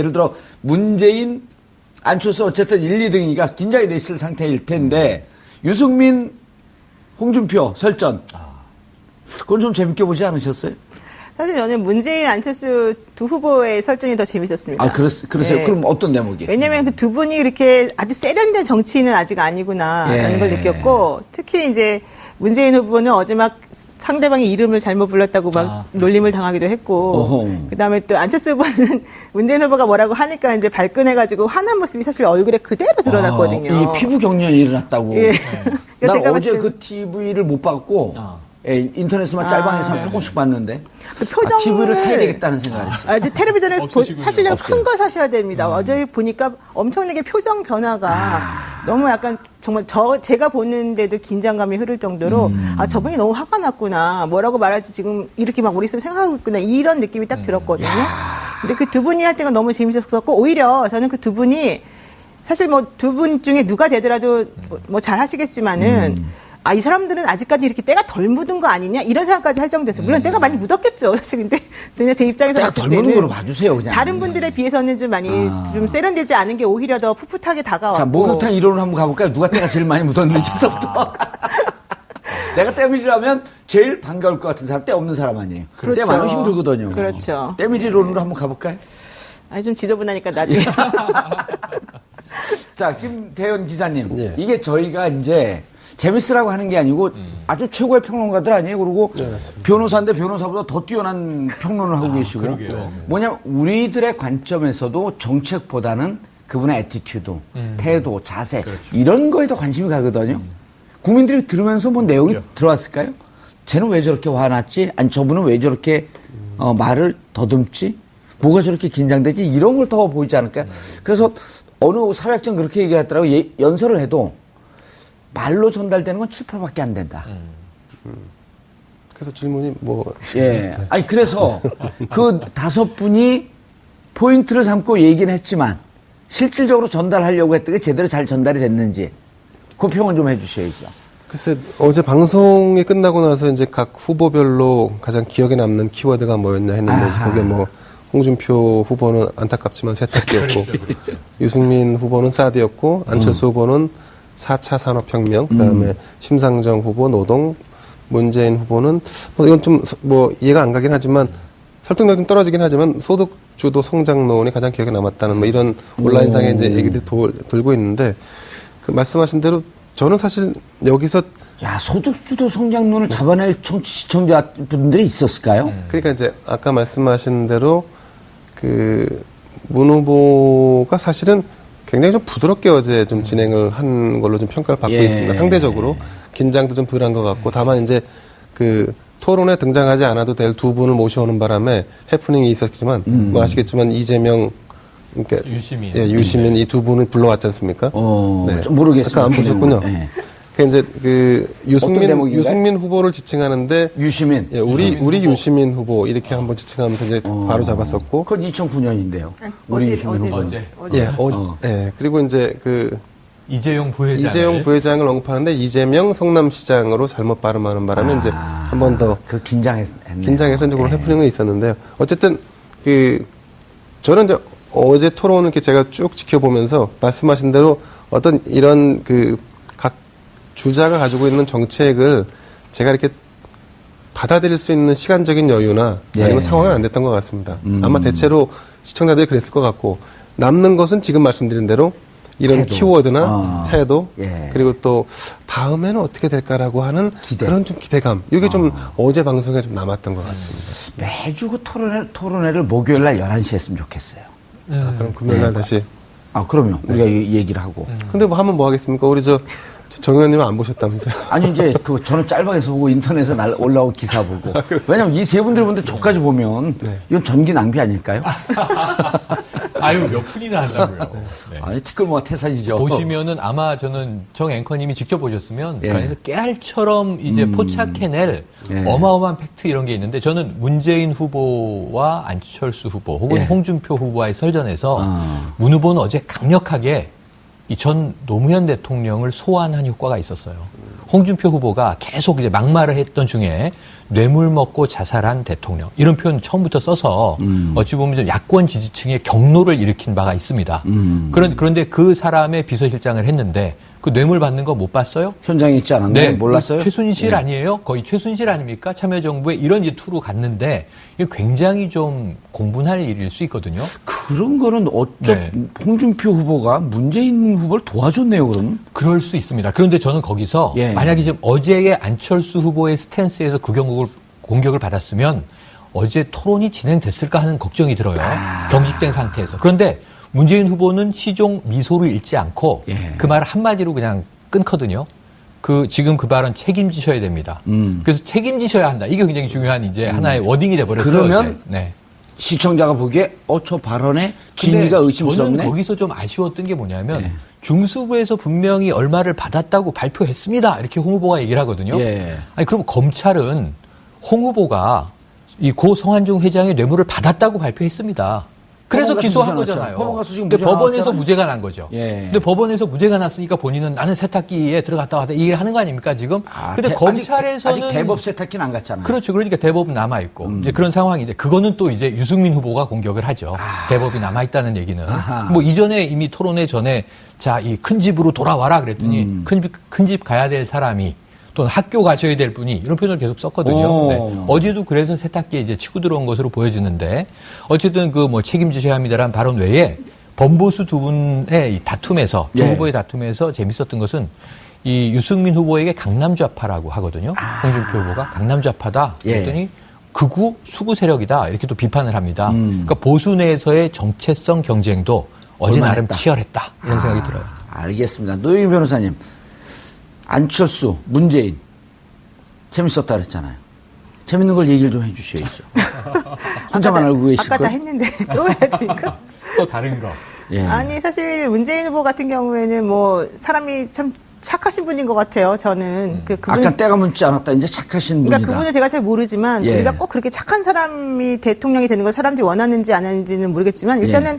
예를 들어 문재인, 안철수 어쨌든 1, 2등이니까 긴장이 돼 있을 상태일 텐데 유승민, 홍준표 설전. 그건 좀 재밌게 보지 않으셨어요? 사실 저는 문재인, 안철수 두 후보의 설전이 더 재밌었습니다. 아, 그러세요? 네. 그럼 어떤 대목이? 왜냐면 그 두 분이 이렇게 아주 세련된 정치인은 아직 아니구나라는 걸 느꼈고, 특히 이제 문재인 후보는 어제 막 상대방의 이름을 잘못 불렀다고 막 놀림을 당하기도 했고, 그 다음에 또 안철수 후보는 문재인 후보가 뭐라고 하니까 이제 발끈해가지고 화난 모습이 사실 얼굴에 그대로 드러났거든요. 이 피부 경련이 일어났다고. 예. 난 제가 어제 봤을 그 TV를 못 봤고, 예, 인터넷에만 짤방에서 조금씩 봤는데, 그 표정을 TV를 사야 되겠다는 생각을 했어요. 이제 텔레비전에 사실은 큰 거 사셔야 됩니다. 어제 보니까 엄청나게 표정 변화가 너무 약간 정말 제가 보는데도 긴장감이 흐를 정도로 저분이 너무 화가 났구나. 뭐라고 말할지 지금 이렇게 막 머릿속에 생각하고 있구나. 이런 느낌이 딱 들었거든요. 근데 그 두 분이 할 때가 너무 재밌었었고, 오히려 저는 그 두 분이 사실 뭐 두 분 중에 누가 되더라도 뭐 잘 하시겠지만은 이 사람들은 아직까지 이렇게 때가 덜 묻은 거 아니냐 이런 생각까지 할 정도였어요. 물론 때가 많이 묻었겠죠. 사실 근데 제 입장에서 때가 봤을 덜 때는 묻은 거로 봐주세요, 그냥. 다른 분들에 비해서는 좀 많이 좀 세련되지 않은 게 오히려 더 풋풋하게 다가왔고. 자, 목욕탕 이론을 한번 가볼까요? 누가 때가 제일 많이 묻었는지서부터. 내가 때밀이라면 제일 반가울 것 같은 사람, 때 없는 사람 아니에요. 그렇죠. 때 많으면 힘들거든요. 그렇죠. 때밀이론으로 한번 가볼까요? 아니 좀 지저분하니까 나중에. 자, 김대현 기자님. 예. 이게 저희가 이제 재밌으라고 하는 게 아니고 아주 최고의 평론가들 아니에요. 그리고 변호사인데 변호사보다 더 뛰어난 평론을 하고 계시고. 뭐냐면 우리들의 관점에서도 정책보다는 그분의 애티튜드, 태도, 자세 이런 거에 더 관심이 가거든요. 국민들이 들으면서 뭐 내용이 들어왔을까요? 쟤는 왜 저렇게 화났지? 아니 저분은 왜 저렇게 말을 더듬지? 뭐가 저렇게 긴장되지? 이런 걸 더 보이지 않을까요? 그래서 어느 사회학자는 그렇게 얘기하더라고요. 연설을 해도 말로 전달되는 건 7, 8밖에 안 된다. 그래서 질문이 뭐. 예. 아니, 그래서 그 5분이 포인트를 삼고 얘기는 했지만 실질적으로 전달하려고 했던 게 제대로 잘 전달이 됐는지 그 평을 좀 해주셔야죠. 글쎄, 어제 방송이 끝나고 나서 이제 각 후보별로 가장 기억에 남는 키워드가 뭐였냐 했는데, 거기에 뭐, 홍준표 후보는 안타깝지만 세탁기였고, 유승민 후보는 사드였고, 안철수 후보는 4차 산업혁명, 그 다음에 심상정 후보 노동, 문재인 후보는, 뭐 이건 좀 뭐 이해가 안 가긴 하지만, 설득력이 좀 떨어지긴 하지만, 소득주도 성장론이 가장 기억에 남았다는 뭐 이런 온라인상에 이제 얘기들이 돌고 있는데, 그 말씀하신 대로 저는 사실 여기서 야, 소득주도 성장론을 잡아낼 시청자분들이 있었을까요? 그러니까 이제 아까 말씀하신 대로 그 문 후보가 사실은 굉장히 좀 부드럽게 어제 좀 진행을 한 걸로 좀 평가를 받고 있습니다. 상대적으로 긴장도 좀 덜한 것 같고, 다만 이제 그 토론에 등장하지 않아도 될 두 분을 모셔오는 바람에 해프닝이 있었지만 뭐 아시겠지만 이재명 그러니까 유시민. 예, 유시민 이 두 분을 불러왔지 않습니까? 네. 좀 모르겠습니다. 아까 안 보셨군요. 네. 그 이제 그 대목인가요? 유승민 후보를 지칭하는데 유시민. 예, 우리 유시민 후보 이렇게 한번 지칭하면서 이제 바로 잡았었고. 그건 2009년인데요. 어제 예. 그리고 이제 그 이재용 부회장을 언급하는데 이재명 성남시장으로 잘못 발음하는 바람에 이제 한 번 더 그 긴장해서 이제 그런 해프닝은 있었는데요. 어쨌든 그 저는 이제 어제 토론을 이렇게 제가 쭉 지켜보면서 말씀하신 대로 어떤 이런 그 각 주자가 가지고 있는 정책을 제가 이렇게 받아들일 수 있는 시간적인 여유나 아니면 상황은 안 됐던 것 같습니다. 아마 대체로 시청자들이 그랬을 것 같고, 남는 것은 지금 말씀드린 대로 이런 태도. 키워드나 태도, 그리고 또 다음에는 어떻게 될까라고 하는 그런 좀 기대감. 이게 좀 어제 방송에 좀 남았던 것 같습니다. 매주 그 토론회를 목요일 날 11시에 했으면 좋겠어요. 그럼 금요일 날 다시. 그럼요. 우리가 얘기를 하고. 근데 뭐 하면 뭐 하겠습니까? 우리 정 의원님은 안 보셨다면서요? 아니, 이제 저는 짤방에서 보고 인터넷에 올라온 기사 보고. 왜냐면 이 세 분들 보는데 저까지 보면 이건 전기 낭비 아닐까요? 아유, 몇 분이나 한다고요. 네. 아니, 티끌모아 태산이죠. 보시면은 아마 저는 정 앵커님이 직접 보셨으면 그 안에서 깨알처럼 이제 포착해낼 어마어마한 팩트 이런 게 있는데, 저는 문재인 후보와 안철수 후보 혹은 홍준표 후보와의 설전에서 문 후보는 어제 강력하게 이 전 노무현 대통령을 소환한 효과가 있었어요. 홍준표 후보가 계속 이제 막말을 했던 중에 뇌물 먹고 자살한 대통령 이런 표현 처음부터 써서 어찌 보면 좀 야권 지지층의 경로를 일으킨 바가 있습니다. 그런데 그 사람의 비서실장을 했는데 그 뇌물 받는 거 못 봤어요? 현장에 있지 않았나요? 네, 몰랐어요? 최순실 예. 아니에요? 거의 최순실 아닙니까? 참여정부에 이런 이제 투로 갔는데 이게 굉장히 좀 공분할 일일 수 있거든요. 그런 거는 네. 홍준표 후보가 문재인 후보를 도와줬네요, 그럼? 그럴 수 있습니다. 그런데 저는 거기서 예. 만약에 지금 어제의 안철수 후보의 스탠스에서 그 공격을 받았으면 어제 토론이 진행됐을까 하는 걱정이 들어요. 경직된 상태에서. 그런데 문재인 후보는 시종 미소를 잃지 않고 예. 그 말을 한마디로 그냥 끊거든요. 지금 그 발언 책임지셔야 됩니다. 그래서 책임지셔야 한다. 이게 굉장히 중요한 이제 하나의 워딩이 돼버렸어요. 그러면 어제. 네. 시청자가 보기에 저 발언에 진위가 근데 의심스럽네. 저는 거기서 좀 아쉬웠던 게 뭐냐면 예. 중수부에서 분명히 얼마를 받았다고 발표했습니다. 이렇게 홍 후보가 얘기를 하거든요. 예. 아니 그럼 검찰은 홍 후보가 이 고 성한종 회장의 뇌물을 받았다고 발표했습니다. 그래서 법원 가서 기소한 무죄 거잖아요. 났죠. 법원 가서 지금 근데 무죄 법원에서 나왔잖아요. 무죄가 난 거죠. 예. 근데 법원에서 무죄가 났으니까 본인은 나는 세탁기에 들어갔다 왔다 이 얘기를 하는 거 아닙니까 지금? 근데 검찰에서는 아직 대법 세탁기는 안 갔잖아요. 그렇죠. 그러니까 대법은 남아있고, 이제 그런 상황인데, 그거는 또 이제 유승민 후보가 공격을 하죠. 대법이 남아있다는 얘기는. 아하. 뭐 이전에 이미 토론회 전에, 자, 이 큰 집으로 돌아와라 그랬더니, 큰 집 가야 될 사람이, 또는 학교 가셔야 될 분이, 이런 표현을 계속 썼거든요. 네. 어제도 그래서 세탁기에 이제 치고 들어온 것으로 보여지는데, 어쨌든 그 뭐 책임지셔야 합니다라는 발언 외에, 범보수 두 분의 이 다툼에서, 두 예. 후보의 다툼에서 재밌었던 것은, 이 유승민 후보에게 강남좌파라고 하거든요. 홍준표 후보가 강남좌파다. 예. 그랬더니 극우 수구 세력이다. 이렇게 또 비판을 합니다. 그러니까 보수 내에서의 정체성 경쟁도 어제 나름 볼만했다. 치열했다. 이런 생각이 들어요. 알겠습니다. 노영희 변호사님, 안철수, 문재인 재밌었다 그랬잖아요. 재밌는 걸 얘기를 좀 해주셔야죠. 혼자만 알고 계실 아까 다 걸? 했는데 또 해야 되니까. 또 다른 거. 예. 아니 사실 문재인 후보 같은 경우에는 뭐 사람이 참 착하신 분인 것 같아요. 저는 그분 아까 때가 묻지 않았다. 이제 착하신 분이다. 그러니까 그분을 제가 잘 모르지만 예. 우리가 꼭 그렇게 착한 사람이 대통령이 되는 걸 사람들이 원하는지 안 하는지는 모르겠지만 일단은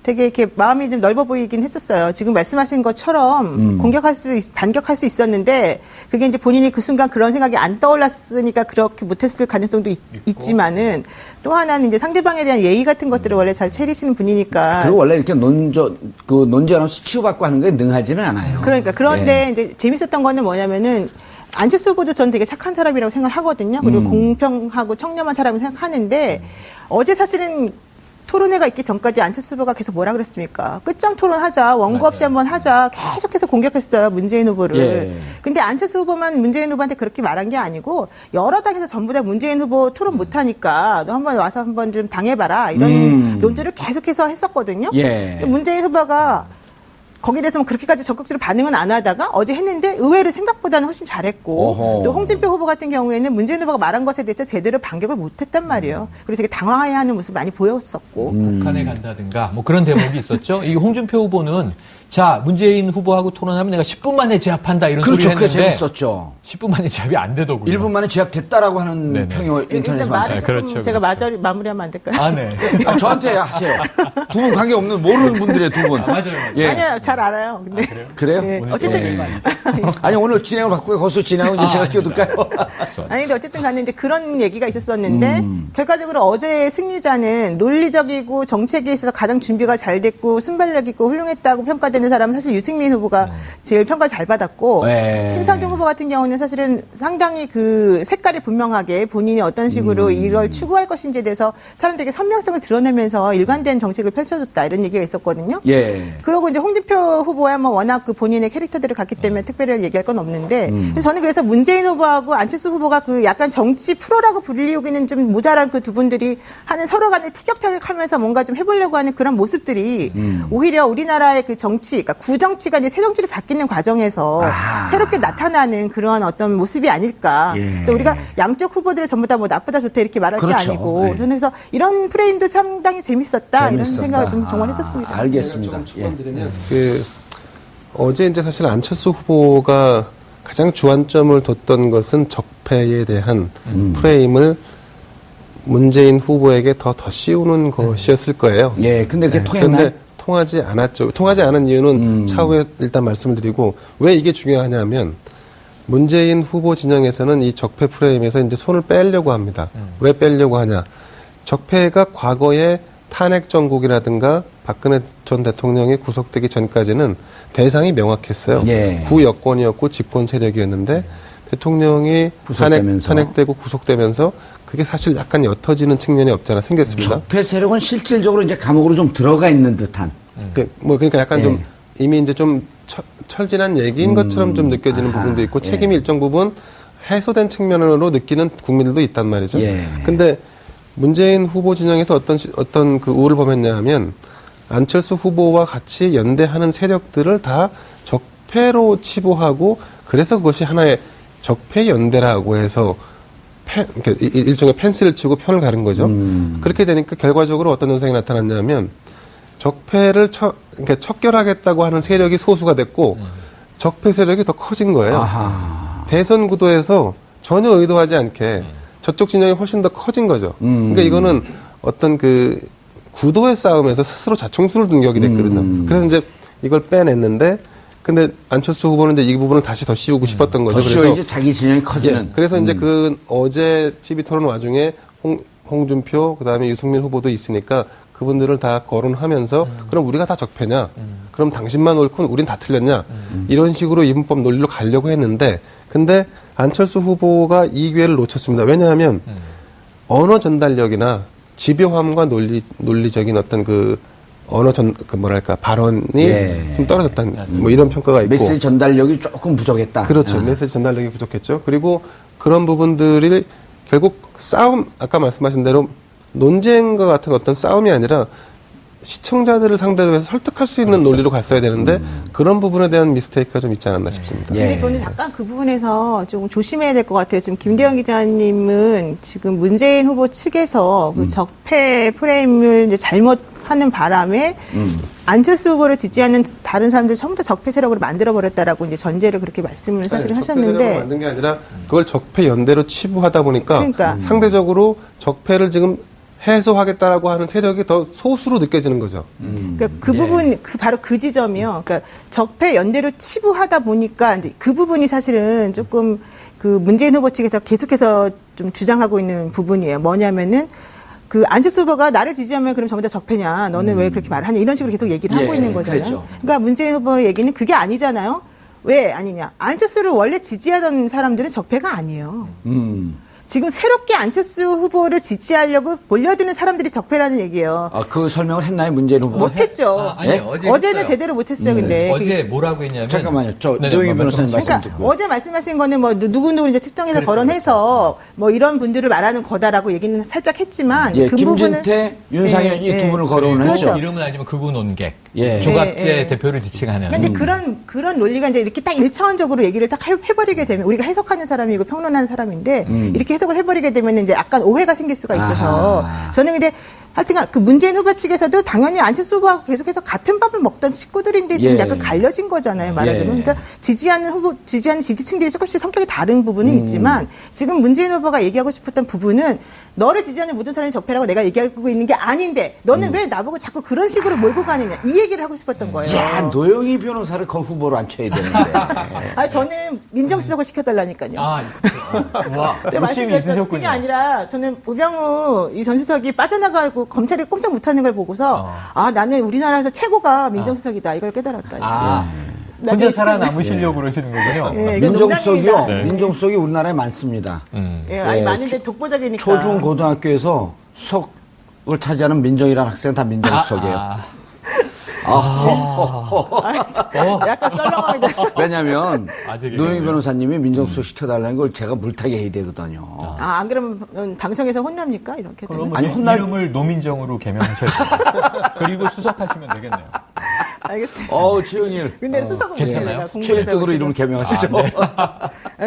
되게 이렇게 마음이 좀 넓어 보이긴 했었어요. 지금 말씀하신 것처럼 반격할 수 있었는데 그게 이제 본인이 그 순간 그런 생각이 안 떠올랐으니까 그렇게 못했을 가능성도 있지만은 또 하나는 이제 상대방에 대한 예의 같은 것들을 원래 잘 차리시는 분이니까. 그리고 원래 이렇게 논쟁하면서 치유받고 하는 거에 능하지는 않아요. 그러니까 그런데 이제 재밌었던 거는 뭐냐면은 안철수 후보도 저는 되게 착한 사람이라고 생각하거든요. 그리고 공평하고 청렴한 사람을 생각하는데 어제 사실은 토론회가 있기 전까지 안철수 후보가 계속 뭐라 그랬습니까? 끝장 토론하자, 원고 없이 한번 하자, 계속해서 공격했어요, 문재인 후보를. 예. 근데 안철수 후보만 문재인 후보한테 그렇게 말한 게 아니고 여러 당에서 전부 다 문재인 후보 토론 못하니까 너 한번 와서 한번 좀 당해봐라 이런 논조를 계속해서 했었거든요. 예. 문재인 후보가 거기에 대해서 뭐 그렇게까지 적극적으로 반응은 안 하다가 어제 했는데 의외로 생각보다는 훨씬 잘했고 어허. 또 홍준표 후보 같은 경우에는 문재인 후보가 말한 것에 대해서 제대로 반격을 못했단 말이에요. 그래서 되게 당황해하는 모습 많이 보였었고. 북한에 간다든가 뭐 그런 대목이 있었죠. 이 홍준표 후보는 자 문재인 후보하고 토론하면 내가 10분 만에 제압한다 이런 그렇죠. 소리 그게 했는데 재밌었죠. 10분 만에 제압이 안 되더군요. 1분 만에 제압됐다라고 하는 네네. 평이 인터넷에 일단 말을 많아요. 조금 그렇죠, 제가 그렇죠. 마무리하면 안 될까요? 아, 네. 아, 저한테 하세요. 두 분 관계 없는 모르는 분들의 두 분. 맞아요. 예. 아니요, 잘 알아요. 근데 그래요? 네, 어쨌든 예. 아니 오늘 진행을 바꾸고 거기서 진행하고 이제 제가 끼어들까요? 아니 근데 어쨌든 간에 이제 그런 얘기가 있었었는데 결과적으로 어제의 승리자는 논리적이고 정책에 있어서 가장 준비가 잘 됐고 순발력 있고 훌륭했다고 평가되는 사람은 사실 유승민 후보가 제일 평가 잘 받았고 네. 심상정 후보 같은 경우는 사실은 상당히 그 색깔이 분명하게 본인이 어떤 식으로 이걸 추구할 것인지에 대해서 사람들에게 선명성을 드러내면서 일관된 정책을 펼쳐줬다 이런 얘기가 있었거든요. 예. 그리고 이제 홍준표 후보야 뭐 워낙 그 본인의 캐릭터들을 갖기 때문에 특별히 얘기할 건 없는데 저는 그래서 문재인 후보하고 안철수 후보가 그 약간 정치 프로라고 불리우기는 좀 모자란 그 두 분들이 하는 서로 간에 티격태격하면서 뭔가 좀 해보려고 하는 그런 모습들이 오히려 우리나라의 그 정치, 그러니까 구정치가 이제 새 정치로 바뀌는 과정에서 새롭게 나타나는 그런 어떤 모습이 아닐까. 예. 그래서 우리가 양쪽 후보들을 전부 다 뭐 나쁘다 좋다 이렇게 말할 게 그렇죠. 아니고 네. 저는 그래서 이런 프레임도 상당히 재밌었다 이런 재밌었다. 생각을 좀 정말 했었습니다. 알겠습니다. 예. 어제 이제 사실 안철수 후보가 가장 주안점을 뒀던 것은 적폐에 대한 프레임을 문재인 후보에게 더 씌우는 것이었을 거예요. 예. 근데 그게 통했나요? 그런데 통하지 않았죠. 통하지 않은 이유는 차후에 일단 말씀을 드리고 왜 이게 중요하냐면 문재인 후보 진영에서는 이 적폐 프레임에서 이제 손을 빼려고 합니다. 왜 빼려고 하냐? 적폐가 과거에 탄핵 정국이라든가 박근혜 전 대통령이 구속되기 전까지는 대상이 명확했어요. 예. 구여권이었고 집권 세력이었는데 대통령이 탄핵되고 구속되면서 그게 사실 약간 옅어지는 측면이 없잖아 생겼습니다. 적폐 세력은 실질적으로 이제 감옥으로 좀 들어가 있는 듯한. 그러니까 약간 좀 이미 이제 좀 철진한 얘기인 것처럼 좀 느껴지는 부분도 있고 책임이 일정 부분 해소된 측면으로 느끼는 국민들도 있단 말이죠. 근데 문재인 후보 진영에서 어떤 그 우를 범했냐 하면 안철수 후보와 같이 연대하는 세력들을 다 적폐로 치부하고 그래서 그것이 하나의 적폐 연대라고 해서 그러니까 일종의 펜스를 치고 편을 가른 거죠. 그렇게 되니까 결과적으로 어떤 현상이 나타났냐면 적폐를 그러니까 척결하겠다고 하는 세력이 소수가 됐고 적폐 세력이 더 커진 거예요. 대선 구도에서 전혀 의도하지 않게 저쪽 진영이 훨씬 더 커진 거죠. 그러니까 이거는 어떤 그 구도의 싸움에서 스스로 자충수를 둔 격이 됐거든요. 그래서 이제 이걸 빼냈는데 근데 안철수 후보는 이제 이 부분을 다시 더 씌우고 싶었던 거죠. 그래서 이제 자기 진영이 커지는. 그래서 이제 그 어제 TV 토론 와중에 홍준표 그다음에 유승민 후보도 있으니까 그분들을 다 거론하면서 그럼 우리가 다 적폐냐? 그럼 당신만 옳고 우린 다 틀렸냐? 이런 식으로 이분법 논리로 가려고 했는데 근데 안철수 후보가 이 기회를 놓쳤습니다. 왜냐하면 언어 전달력이나 집요함과 논리적인 어떤 그 언어 발언이 좀 떨어졌다는 뭐 이런 평가가 있고 메시지 전달력이 조금 부족했다. 그렇죠. 메시지 전달력이 부족했죠. 그리고 그런 부분들이 결국 싸움 아까 말씀하신 대로 논쟁과 같은 어떤 싸움이 아니라 시청자들을 상대로 해서 설득할 수 있는 논리로 갔어야 되는데 그런 부분에 대한 미스테이크가 좀 있지 않았나 싶습니다. 근데 저는 약간 그 부분에서 좀 조심해야 될 것 같아요. 지금 김대영 기자님은 지금 문재인 후보 측에서 그 적폐 프레임을 이제 잘못하는 바람에 안철수 후보를 지지하는 다른 사람들 전부 다 적폐 세력으로 만들어버렸다라고 이제 전제를 그렇게 말씀을 사실 하셨는데. 적폐 세력을 만든 게 아니라 그걸 적폐 연대로 치부하다 보니까 상대적으로 적폐를 지금 해소하겠다라고 하는 세력이 더 소수로 느껴지는 거죠. 그러니까 그 부분, 바로 그 지점이요. 그러니까 적폐 연대로 치부하다 보니까 이제 그 부분이 사실은 조금 그 문재인 후보 측에서 계속해서 좀 주장하고 있는 부분이에요. 뭐냐면은 그 안철수 후보가 나를 지지하면 그럼 전부 다 적폐냐? 너는 왜 그렇게 말을 하냐? 이런 식으로 계속 얘기를 하고 있는 거잖아요. 그렇죠. 그러니까 문재인 후보의 얘기는 그게 아니잖아요. 왜 아니냐? 안철수를 원래 지지하던 사람들은 적폐가 아니에요. 지금 새롭게 안철수 후보를 지지하려고 몰려드는 사람들이 적폐라는 얘기예요. 아, 그 설명을 했나요, 문재인 후보? 못했죠. 아니, 어제는 제대로 못했어요, 근데. 어제 뭐라고 했냐면. 잠깐만요. 노영희 변호사님 말씀 그러니까 듣고. 어제 말씀하신 거는 뭐 누구누구 이제 특정해서 거론해서 뭐 이런 분들을 말하는 거다라고 얘기는 살짝 했지만. 그 김진태, 윤상현 이 두 분을 거론을 했죠. 그렇죠. 이름은 알지만 극우 논객. 예. 조갑제 대표를 지칭하는. 근데 그런 논리가 이제 이렇게 딱 1차원적으로 얘기를 딱 해버리게 되면 우리가 해석하는 사람이고 평론하는 사람인데 이렇게 해석을 해버리게 되면 이제 약간 오해가 생길 수가 있어서 저는 근데 하여튼 그 문재인 후보 측에서도 당연히 안철수 후보하고 계속해서 같은 밥을 먹던 식구들인데 지금 약간 갈려진 거잖아요, 말하자면. 그러니까 지지하는 지지층들이 조금씩 성격이 다른 부분은 있지만 지금 문재인 후보가 얘기하고 싶었던 부분은 너를 지지하는 모든 사람이 적폐라고 내가 얘기하고 있는 게 아닌데 너는 왜 나보고 자꾸 그런 식으로 몰고 가느냐 이 얘기를 하고 싶었던 거예요. 야, 노영희 변호사를 그 후보로 앉혀야 되는데. 아니 저는 민정수석을 시켜달라니까요. 와, 제가 욕심이 말씀드렸죠. 있으셨군요. 그게 아니라 저는 우병우 이 전 수석이 빠져나가고 검찰이 꼼짝 못하는 걸 보고서 나는 우리나라에서 최고가 민정수석이다 이걸 깨달았다. 혼자 살아남으시려고 그러시는 거군요. 예, 민정수석이요. 민정수석이 우리나라에 많습니다. 아니 많은데 독보적이니까. 초중 고등학교에서 수석을 차지하는 민정이라는 학생은 다 민정수석이에요. 약간 썰렁합니다. 왜냐면 아직이군요. 노영희 변호사님이 민정수석 시켜달라는 걸 제가 물타기 해야 되거든요. 안 그러면 방송에서 혼납니까? 이렇게 되면? 그럼 이름을 노민정으로 개명하셔야 돼요. 그리고 수석하시면 되겠네요. 알겠습니다. 최영일. 근데 수석은 괜찮아요? 최일등으로 이름을 개명하시죠.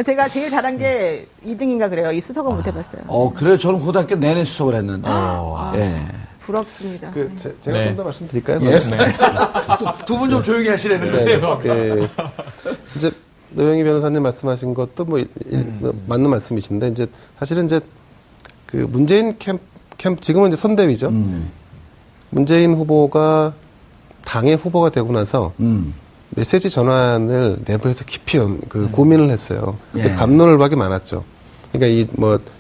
제가 제일 잘한 게 2등인가 그래요. 이 수석은 못 해봤어요. 그래요. 저는 고등학교 내내 수석을 했는데. 부럽습니다. 제가 좀 더 말씀드릴까요? 두 분 좀 조용히 하시라는 거예요. 이제 노영희 변호사님 말씀하신 것도 맞는 말씀이신데 이제 사실은 이제 그 문재인 캠프 지금은 이제 선대위죠. 문재인 후보가 당의 후보가 되고 나서 메시지 전환을 내부에서 깊이 고민을 했어요. 그래서 갑론을박이 많았죠. 그러니까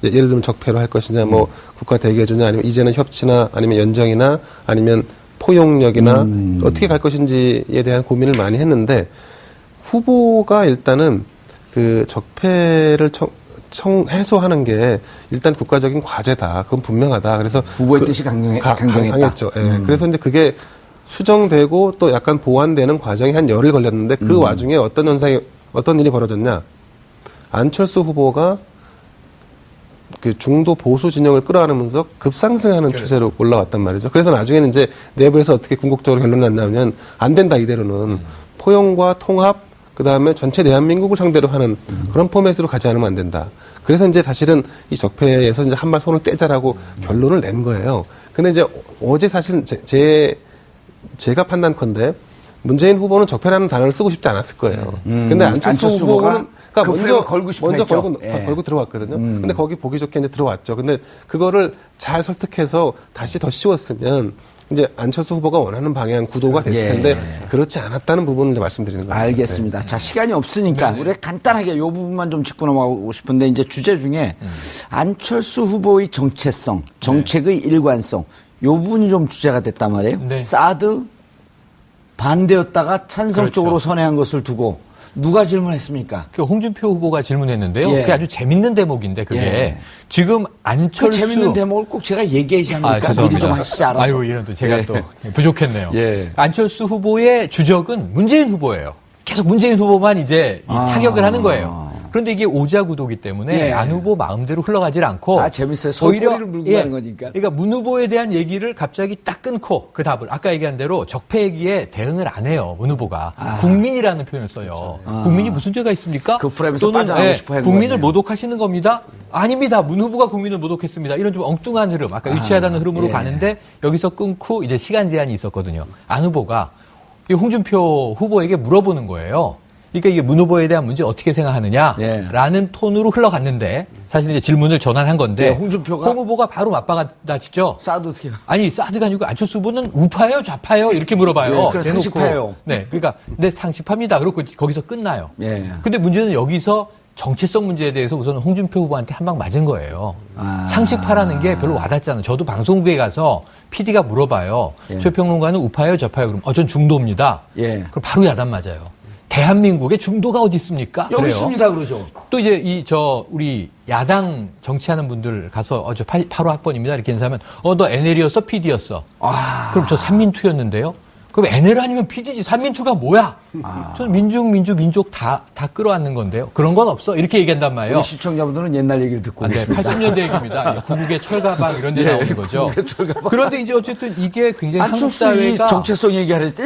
예를 들면 적폐로 할 것이냐, 국가 대개주냐, 아니면 이제는 협치나, 아니면 연정이나, 아니면 포용력이나 어떻게 갈 것인지에 대한 고민을 많이 했는데 후보가 일단은 그 적폐를 해소하는 게 일단 국가적인 과제다. 그건 분명하다. 그래서 후보의 뜻이 강했죠. 예. 그래서 이제 그게 수정되고 또 약간 보완되는 과정이 한 열흘 걸렸는데 그 와중에 어떤 일이 벌어졌냐? 안철수 후보가 그 중도 보수 진영을 끌어안으면서 급상승하는 추세로 올라왔단 말이죠. 그래서 나중에는 이제 내부에서 어떻게 궁극적으로 결론이 났냐면 안 된다 이대로는 포용과 통합 그다음에 전체 대한민국을 상대로 하는 그런 포맷으로 가지 않으면 안 된다. 그래서 이제 사실은 이 적폐에서 이제 한 발 손을 떼자라고 결론을 낸 거예요. 근데 이제 어제 사실은 제가 판단컨대 문재인 후보는 적폐라는 단어를 쓰고 싶지 않았을 거예요. 근데 안철수 후보는 그 먼저 걸고 들어왔거든요. 근데 거기 보기 좋게 이제 들어왔죠. 근데 그거를 잘 설득해서 다시 더 씌웠으면 이제 안철수 후보가 원하는 방향 구도가 됐을 텐데 그렇지 않았다는 부분을 이제 말씀드리는 거예요. 알겠습니다. 자, 시간이 없으니까 우리가 간단하게 이 부분만 좀 짚고 넘어가고 싶은데 이제 주제 중에 안철수 후보의 정체성, 정책의 일관성 이 부분이 좀 주제가 됐단 말이에요. 네. 사드 반대였다가 찬성 쪽으로 선회한 것을 두고 누가 질문했습니까? 그 홍준표 후보가 질문했는데요. 예. 그게 아주 재밌는 대목인데 그게 지금 안철수 그 재밌는 대목을 꼭 제가 얘기하지 않을까? 미리 좀 하시지 알아서. 아유, 이런 또 제가 또 부족했네요. 예. 안철수 후보의 주적은 문재인 후보예요. 계속 문재인 후보만 이제 타격을 하는 거예요. 그런데 이게 오자구도기 때문에 안 후보 마음대로 흘러가질 않고 재밌어요. 오히려 소리를 물고 가는 거니까. 그러니까 문 후보에 대한 얘기를 갑자기 딱 끊고 그 답을 아까 얘기한 대로 적폐 얘기에 대응을 안 해요. 문 후보가 국민이라는 표현을 써요. 국민이 무슨 죄가 있습니까? 그 프레임에서 빠져나오고 싶어 하는 국민을 거네요. 모독하시는 겁니다. 아닙니다. 문 후보가 국민을 모독했습니다. 이런 좀 엉뚱한 흐름, 아까 유치하다는 흐름으로 가는데 여기서 끊고 이제 시간 제한이 있었거든요. 안 후보가 이 홍준표 후보에게 물어보는 거예요. 그러니까 이게 문 후보에 대한 문제 어떻게 생각하느냐라는 톤으로 흘러갔는데 사실 이제 질문을 전환한 건데 홍준표가 홍 후보가 바로 맞받아치죠. 사드 어떻게? 아니 사드가 아니고 안철수 후보는 우파예요, 좌파예요 이렇게 물어봐요. 그래서 상식파예요. 네, 그러니까 네 상식파입니다. 그리고 거기서 끝나요. 근데 문제는 여기서 정체성 문제에 대해서 우선 홍준표 후보한테 한 방 맞은 거예요. 상식파라는 게 별로 와닿잖아요. 저도 방송국에 가서 PD가 물어봐요. 최 평론가는 우파예요, 좌파예요? 그럼 전 중도입니다. 그럼 바로 야단 맞아요. 대한민국에 중도가 어디 있습니까? 여기 그래요. 있습니다, 그러죠. 또 이제 우리 야당 정치하는 분들 가서 저 8호 학번입니다. 이렇게 인사하면 너 NL이었어? PD였어? 그럼 저 삼민투였는데요? 그럼 NL 아니면 PD지. 삼민투가 뭐야? 저는 민족 다 끌어안는 건데요. 그런 건 없어. 이렇게 얘기한단 말이에요. 우리 시청자분들은 옛날 얘기를 듣고 네, 계십니다. 80년대 얘기입니다. 구국의 철가방 이런 데 나오는 거죠. 그런데 이제 어쨌든 이게 굉장히 한국 안철수 사회가 정체성 얘기할 때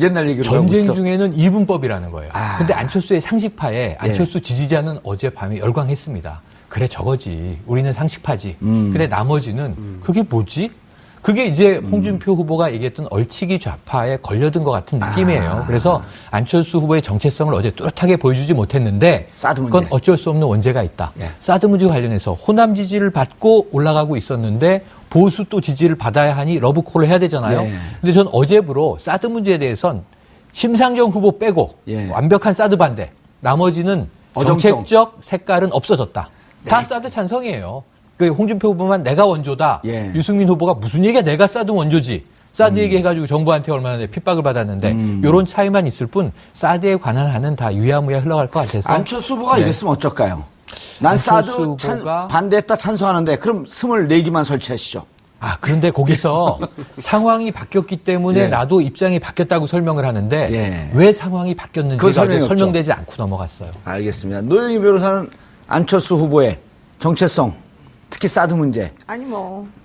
옛날 얘기를 하고 전쟁 있어. 중에는 이분법이라는 거예요. 근데 안철수의 상식파에 안철수 지지자는 어젯밤에 열광했습니다. 그래 저거지. 우리는 상식파지. 그래 나머지는 그게 뭐지? 그게 이제 홍준표 후보가 얘기했던 얼치기 좌파에 걸려든 것 같은 느낌이에요. 그래서 안철수 후보의 정체성을 어제 뚜렷하게 보여주지 못했는데 사드 문제. 그건 어쩔 수 없는 원죄가 있다. 사드 문제 관련해서 호남 지지를 받고 올라가고 있었는데 보수 또 지지를 받아야 하니 러브콜을 해야 되잖아요. 근데 전 어제부로 사드 문제에 대해선 심상정 후보 빼고 완벽한 사드 반대. 나머지는 정책적 색깔은 없어졌다. 다 사드 찬성이에요. 그 홍준표 후보만 내가 원조다. 유승민 후보가 무슨 얘기야? 내가 사드 원조지. 사드 얘기해가지고 정부한테 얼마나 핍박을 받았는데 이런 차이만 있을 뿐 사드에 관한 한은 다 유야무야 흘러갈 것 같아서. 안철수 후보가 이랬으면 어쩔까요? 난 사드 반대했다 찬성하는데 그럼 24기만 설치하시죠. 그런데 거기서 상황이 바뀌었기 때문에 나도 입장이 바뀌었다고 설명을 하는데 왜 상황이 바뀌었는지가 설명되지 않고 넘어갔어요. 알겠습니다. 노영희 변호사는 안철수 후보의 정체성, 특히 사드 문제. 아니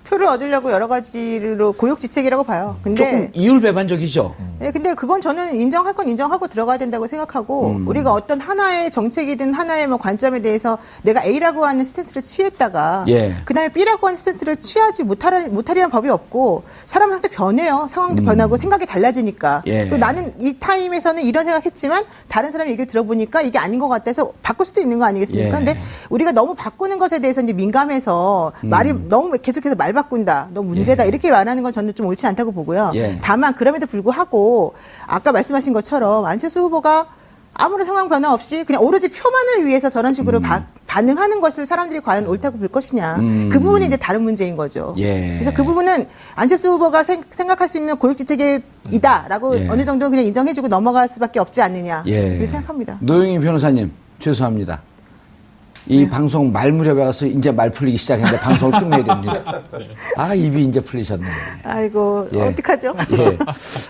표를 얻으려고 여러 가지로 고육지책이라고 봐요. 근데 조금 이율배반적이죠. 네, 근데 그건 저는 인정할 건 인정하고 들어가야 된다고 생각하고 우리가 어떤 하나의 정책이든 하나의 관점에 대해서 내가 A라고 하는 스탠스를 취했다가 그다음에 B라고 하는 스탠스를 취하지 못하리라는 법이 없고 사람은 항상 변해요. 상황도 변하고 생각이 달라지니까. 그리고 나는 이 타임에서는 이런 생각했지만 다른 사람의 얘기를 들어보니까 이게 아닌 것 같아서 바꿀 수도 있는 거 아니겠습니까? 근데 우리가 너무 바꾸는 것에 대해서 이제 민감해서 말이 너무 계속해서 말 바꾼다, 너 문제다 이렇게 말하는 건 저는 좀 옳지 않다고 보고요. 다만 그럼에도 불구하고 아까 말씀하신 것처럼 안철수 후보가 아무런 상황 변화 없이 그냥 오로지 표만을 위해서 저런 식으로 반응하는 것을 사람들이 과연 옳다고 볼 것이냐. 그 부분이 이제 다른 문제인 거죠. 그래서 그 부분은 안철수 후보가 생각할 수 있는 고육지책이다라고 어느 정도 그냥 인정해주고 넘어갈 수밖에 없지 않느냐. 그렇게 생각합니다. 노영희 변호사님, 죄송합니다. 이 방송 말 무렵에 가서 이제 말 풀리기 시작했는데 방송을 끝내야 됩니다. 아, 입이 이제 풀리셨네. 아이고, 어떡하죠?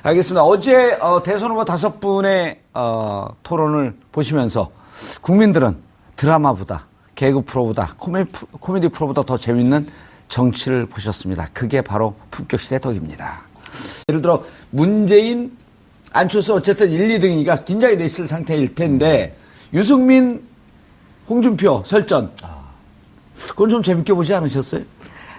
알겠습니다. 어제 대선 후보 5분의 토론을 보시면서 국민들은 드라마보다 개그 프로보다 코미디 프로보다 더 재밌는 정치를 보셨습니다. 그게 바로 품격시대 덕입니다. 예를 들어 문재인, 안철수 어쨌든 1, 2등이니까 긴장이 돼 있을 상태일 텐데 유승민, 홍준표 설전. 그건 좀 재밌게 보지 않으셨어요?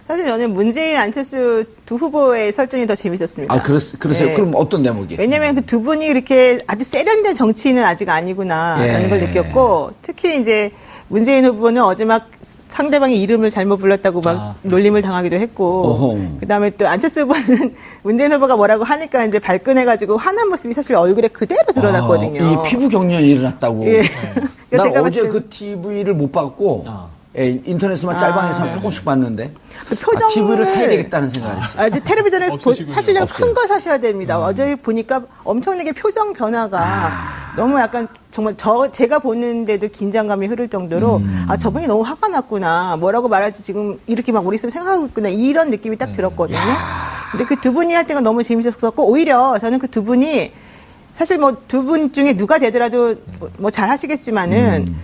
사실 저는 문재인, 안철수 두 후보의 설전이 더 재밌었습니다. 아, 그러세요? 네. 그럼 어떤 대목이? 왜냐면 그 두 분이 이렇게 아주 세련된 정치인은 아직 아니구나라는 걸 느꼈고, 특히 이제 문재인 후보는 어제 막 상대방의 이름을 잘못 불렀다고 막 놀림을 당하기도 했고, 그 다음에 또 안철수 후보는 문재인 후보가 뭐라고 하니까 이제 발끈해가지고 화난 모습이 사실 얼굴에 그대로 드러났거든요. 이 피부 경련이 일어났다고. 예. 난 제가 어제 봤을 그 TV를 못 봤고, 인터넷에만 짤방에서 조금씩 봤는데, 그 표정을 TV를 사야 되겠다는 생각을 했어요. 이제 텔레비전을 사실 큰 거 사셔야 됩니다. 어제 보니까 엄청나게 표정 변화가 너무 약간 정말 제가 보는데도 긴장감이 흐를 정도로 저분이 너무 화가 났구나. 뭐라고 말할지 지금 이렇게 막 머릿속에 생각하고 있구나. 이런 느낌이 딱 들었거든요. 근데 그 두 분이 할 때가 너무 재밌었고, 오히려 저는 그 두 분이 사실 뭐 두 분 중에 누가 되더라도 뭐 잘 하시겠지만은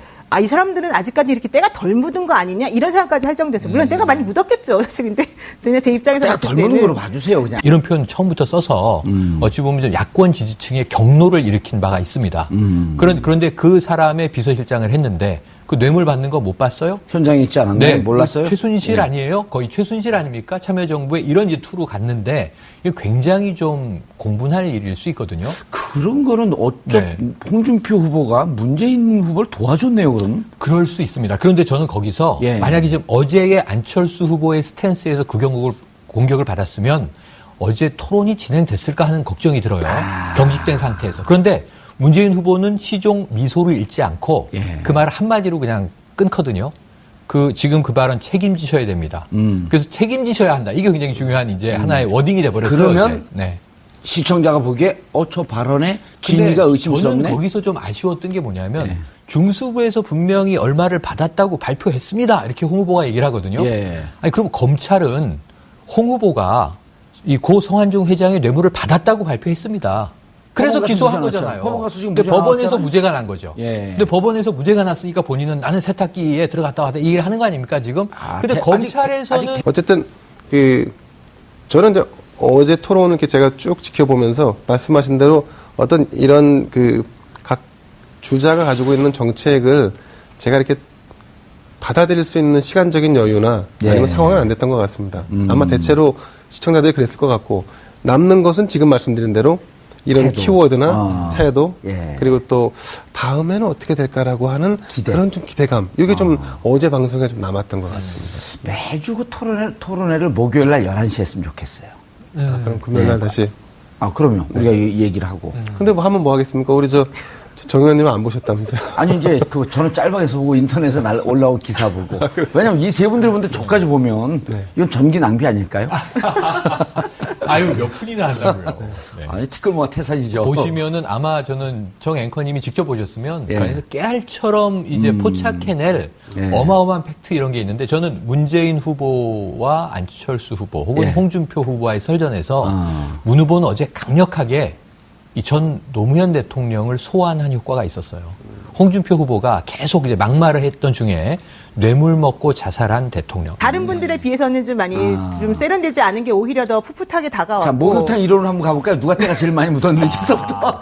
이 사람들은 아직까지 이렇게 때가 덜 묻은 거 아니냐 이런 생각까지 할 정도였어요. 물론 때가 많이 묻었겠죠. 사실 근데 그냥 제 입장에서 때가 봤을 덜 때는 묻은 거로 봐주세요, 그냥. 이런 표현 처음부터 써서 어찌 보면 좀 야권 지지층의 경로를 일으킨 바가 있습니다. 그런데 그 사람의 비서실장을 했는데 그 뇌물 받는 거 못 봤어요? 현장에 있지 않았나요? 몰랐어요? 최순실 아니에요? 거의 최순실 아닙니까? 참여정부에 이런 이제 투로 갔는데 이게 굉장히 좀 공분할 일일 수 있거든요. 그런 거는 홍준표 후보가 문재인 후보를 도와줬네요, 그럼? 그럴 수 있습니다. 그런데 저는 거기서 만약에 좀 어제의 안철수 후보의 스탠스에서 그 공격을 받았으면 어제 토론이 진행됐을까 하는 걱정이 들어요. 경직된 상태에서. 그런데 문재인 후보는 시종 미소를 잃지 않고 그 말을 한마디로 그냥 끊거든요. 지금 그 발언 책임지셔야 됩니다. 그래서 책임지셔야 한다. 이게 굉장히 중요한 이제 하나의 워딩이 돼버렸어요. 그러면 시청자가 보기에 저 발언에 진위가 의심스럽네. 저는 거기서 좀 아쉬웠던 게 뭐냐면 중수부에서 분명히 얼마를 받았다고 발표했습니다. 이렇게 홍 후보가 얘기를 하거든요. 아니 그럼 검찰은 홍 후보가 이 고 성한종 회장의 뇌물을 받았다고 발표했습니다. 그래서 기소한 거잖아요. 근데 법원에서 무죄가 난 거죠. 근데 법원에서 무죄가 났으니까 본인은 나는 세탁기에 들어갔다 왔다 이 얘기를 하는 거 아닙니까 지금? 근데 검찰에서는 어쨌든 저는 이제 어제 토론을 이렇게 제가 쭉 지켜보면서 말씀하신 대로 어떤 이런 각 주자가 가지고 있는 정책을 제가 이렇게 받아들일 수 있는 시간적인 여유나 아니면 상황은 안 됐던 것 같습니다. 아마 대체로 시청자들이 그랬을 것 같고 남는 것은 지금 말씀드린 대로 이런 태도. 키워드나 태도 그리고 또 다음에는 어떻게 될까라고 하는 그런 좀 기대감 이게 좀 어제 방송에 좀 남았던 것 같습니다. 매주 그 토론회를 목요일 날 11시에 했으면 좋겠어요. 그럼 금요일 날 다시 그럼요. 우리가 얘기를 하고. 근데 뭐 하면 뭐 하겠습니까? 우리 정 의원님은 안 보셨다면서요? 아니 이제 저는 짤방에서 보고 인터넷에 올라온 기사 보고. 왜냐면 이 세 분들 보는데 저까지 보면 이건 전기 낭비 아닐까요? 아유 몇 분이나 한다고요. 아니 티끌모아 태산이죠. 보시면은 아마 저는 정 앵커님이 직접 보셨으면 그 안에서 깨알처럼 이제 포착해낼 어마어마한 팩트 이런 게 있는데 저는 문재인 후보와 안철수 후보 혹은 홍준표 후보와의 설전에서 문 후보는 어제 강력하게 이 전 노무현 대통령을 소환한 효과가 있었어요. 홍준표 후보가 계속 이제 막말을 했던 중에 뇌물 먹고 자살한 대통령. 다른 분들에 비해서는 좀 많이 좀 세련되지 않은 게 오히려 더 풋풋하게 다가왔고. 자, 목욕탕 이론을 한번 가볼까요? 누가 때가 제일 많이 묻었는지서부터.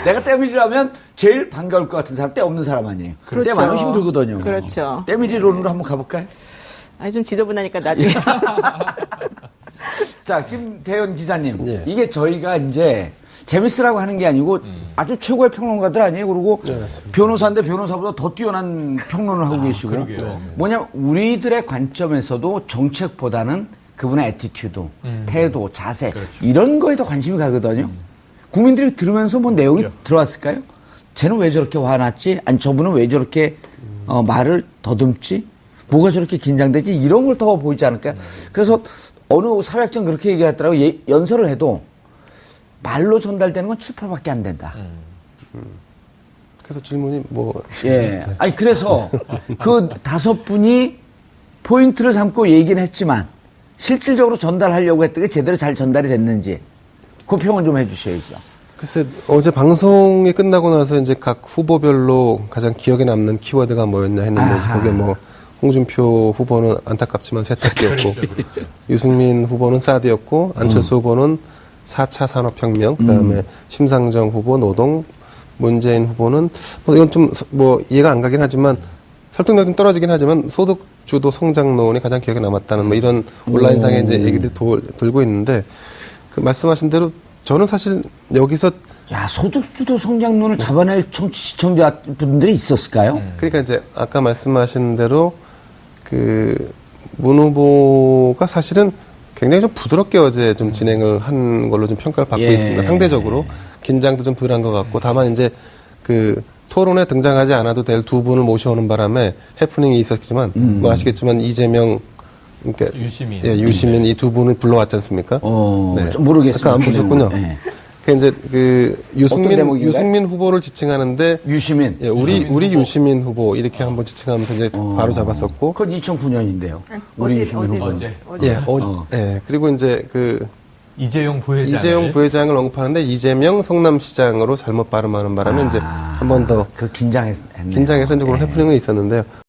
내가 때밀이라면 제일 반가울 것 같은 사람, 때 없는 사람 아니에요. 그렇죠. 때 많으면 힘들거든요. 그렇죠. 때밀이론으로 한번 가볼까요? 아니 좀 지저분하니까 나중에. 자, 김대현 기자님. 이게 저희가 이제 재밌으라고 하는 게 아니고 아주 최고의 평론가들 아니에요. 그리고 네, 맞습니다. 변호사인데 변호사보다 더 뛰어난 평론을 하고 계시고 그러게요. 뭐냐면 우리들의 관점에서도 정책보다는 그분의 애티튜드, 태도, 자세 이런 거에 더 관심이 가거든요. 국민들이 들으면서 뭐 내용이 들어왔을까요? 쟤는 왜 저렇게 화났지? 아니 저분은 왜 저렇게 말을 더듬지? 뭐가 저렇게 긴장되지? 이런 걸 더 보이지 않을까요? 그래서 어느 사회학자는 그렇게 얘기하더라고요. 연설을 해도 말로 전달되는 건 7, 8밖에 안 된다. 그래서 질문이 뭐. 예. 아니, 그래서 그 5분이 포인트를 삼고 얘기는 했지만 실질적으로 전달하려고 했던 게 제대로 잘 전달이 됐는지 그 평을 좀 해주셔야죠. 글쎄, 어제 방송이 끝나고 나서 이제 각 후보별로 가장 기억에 남는 키워드가 뭐였냐 했는데, 거기에 뭐, 홍준표 후보는 안타깝지만 세탁기였고, 유승민 후보는 사드였고, 안철수 후보는 4차 산업혁명, 그 다음에 심상정 후보 노동, 문재인 후보는, 뭐 이건 좀 뭐 이해가 안 가긴 하지만, 설득력이 좀 떨어지긴 하지만, 소득주도 성장론이 가장 기억에 남았다는 뭐 이런 온라인상에 이제 얘기들이 돌고 있는데, 그 말씀하신 대로 저는 사실 여기서 야, 소득주도 성장론을 잡아낼 시청자분들이 있었을까요? 그러니까 이제 아까 말씀하신 대로 그 문 후보가 사실은 굉장히 좀 부드럽게 어제 좀 진행을 한 걸로 좀 평가를 받고 예. 있습니다. 상대적으로 긴장도 좀 덜한 것 같고 다만 이제 그 토론에 등장하지 않아도 될 두 분을 모셔오는 바람에 해프닝이 있었지만 뭐 아시겠지만 이재명 그러니까 유시민. 예, 유시민 이 두 분을 불러왔지 않습니까? 좀 모르겠습니다. 아까 안 보셨군요. 네. 그 이제 그 어떤 대목인가요? 유승민 후보를 지칭하는데 유시민. 예, 우리 유시민 후보 이렇게 한번 지칭하면서 이제 바로 잡았었고. 그건 2009년인데요. 어제 예, 그리고 이제 그 이재용 부회장. 이재용 부회장을 언급하는데 이재명 성남시장으로 잘못 발음하는 바람에 이제 한 번 더 그 긴장했네요. 긴장해서 이제 그런 해프닝이 있었는데요.